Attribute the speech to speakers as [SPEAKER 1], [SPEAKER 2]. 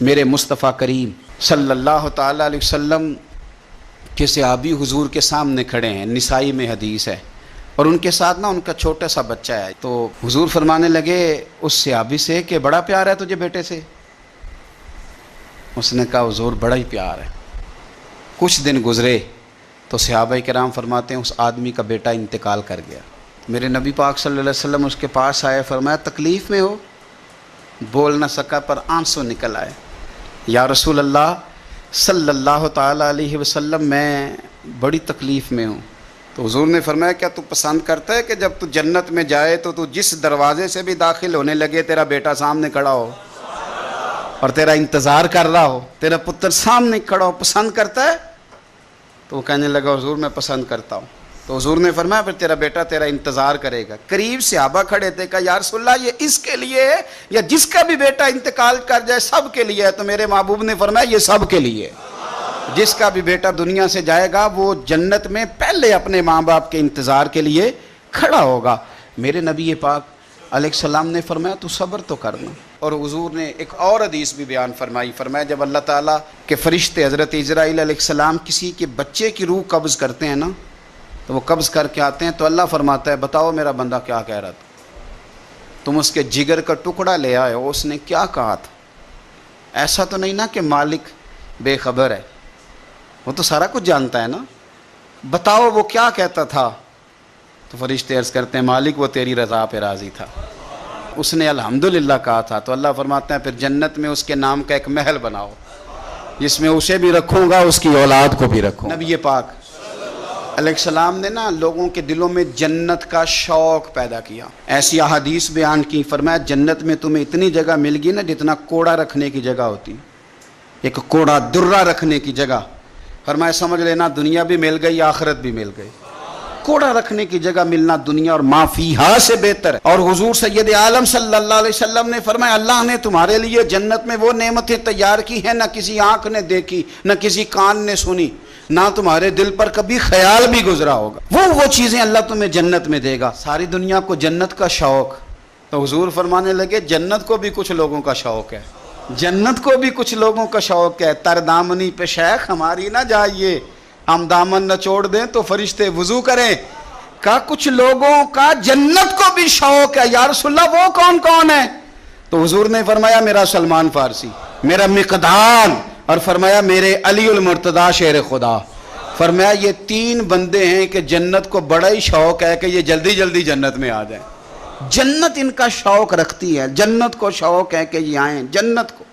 [SPEAKER 1] میرے مصطفیٰ کریم صلی اللہ تعالیٰ علیہ وسلم کے صحابی حضور کے سامنے کھڑے ہیں، نسائی میں حدیث ہے، اور ان کے ساتھ نا ان کا چھوٹا سا بچہ ہے۔ تو حضور فرمانے لگے اس صحابی سے کہ بڑا پیار ہے تجھے بیٹے سے؟ اس نے کہا حضور بڑا ہی پیار ہے۔ کچھ دن گزرے تو صحابہ کرام فرماتے ہیں اس آدمی کا بیٹا انتقال کر گیا۔ میرے نبی پاک صلی اللہ علیہ وسلم اس کے پاس آئے، فرمایا تکلیف میں ہو؟ بول نہ سکا پر آنسو نکل آئے۔ یا رسول اللہ صلی اللہ تعالیٰ علیہ وسلم میں بڑی تکلیف میں ہوں۔ تو حضور نے فرمایا کیا تو پسند کرتا ہے کہ جب تو جنت میں جائے تو جس دروازے سے بھی داخل ہونے لگے تیرا بیٹا سامنے کھڑا ہو اور تیرا انتظار کر رہا ہو، تیرا پتر سامنے کھڑا ہو؟ پسند کرتا ہے؟ تو وہ کہنے لگا حضور میں پسند کرتا ہوں۔ تو حضور نے فرمایا پھر تیرا بیٹا تیرا انتظار کرے گا۔ قریب صحابہ کھڑے تھے، کہا یا رسول اللہ یہ اس کے لیے ہے یا جس کا بھی بیٹا انتقال کر جائے سب کے لیے ہے؟ تو میرے محبوب نے فرمایا یہ سب کے لیے، جس کا بھی بیٹا دنیا سے جائے گا وہ جنت میں پہلے اپنے ماں باپ کے انتظار کے لیے کھڑا ہوگا۔ میرے نبی پاک علیہ السلام نے فرمایا تو صبر تو کرنا۔ اور حضور نے ایک اور حدیث بھی بیان فرمائی، فرمایا جب اللہ تعالیٰ کے فرشتے حضرت اسرائیل علیہ السلام کسی کے بچے کی روح قبض کرتے ہیں نا، تو وہ قبض کر کے آتے ہیں تو اللہ فرماتا ہے بتاؤ میرا بندہ کیا کہہ رہا تھا؟ تم اس کے جگر کا ٹکڑا لے آئے ہو، اس نے کیا کہا تھا؟ ایسا تو نہیں نا کہ مالک بے خبر ہے، وہ تو سارا کچھ جانتا ہے نا، بتاؤ وہ کیا کہتا تھا؟ تو فرشتے عرض کرتے ہیں مالک وہ تیری رضا پہ راضی تھا، اس نے الحمدللہ کہا تھا۔ تو اللہ فرماتا ہے پھر جنت میں اس کے نام کا ایک محل بناؤ جس میں اسے بھی رکھوں گا اس کی اولاد کو بھی رکھوں۔ نبی پاک علیہ السلام نے نا لوگوں کے دلوں میں جنت کا شوق پیدا کیا، ایسی احادیث بیان کی، فرمایا جنت میں تمہیں اتنی جگہ مل گی نا جتنا کوڑا رکھنے کی جگہ ہوتی، ایک کوڑا درہ رکھنے کی جگہ۔ فرمایا سمجھ لینا دنیا بھی مل گئی آخرت بھی مل گئی۔ کوڑا رکھنے کی جگہ ملنا دنیا اور ما فیہا سے بہتر ہے۔ اور حضور سید عالم صلی اللہ علیہ وسلم نے فرمایا اللہ نے تمہارے لیے جنت میں وہ نعمتیں تیار کی ہیں نہ کسی آنکھ نے دیکھی نہ کسی کان نے سنی نہ تمہارے دل پر کبھی خیال بھی گزرا ہوگا۔ وہ چیزیں اللہ تمہیں جنت میں دے گا۔ ساری دنیا کو جنت کا شوق، تو حضور فرمانے لگے جنت کو بھی کچھ لوگوں کا شوق ہے، جنت کو بھی کچھ لوگوں کا شوق ہے۔ تر دامنی پہ شیخ ہماری نہ جائیے، ہم دامن نہ چھوڑ دیں تو فرشتے وضو کریں۔ کہا کچھ لوگوں کا جنت کو بھی شوق ہے، یا رسول اللہ وہ کون کون ہے؟ تو حضور نے فرمایا میرا سلمان فارسی، میرا مقدام، اور فرمایا میرے علی المرتضیٰ شیر خدا۔ فرمایا یہ تین بندے ہیں کہ جنت کو بڑا ہی شوق ہے کہ یہ جلدی جلدی جنت میں آ جائیں۔ جنت ان کا شوق رکھتی ہے، جنت کو شوق ہے کہ یہ آئیں جنت کو۔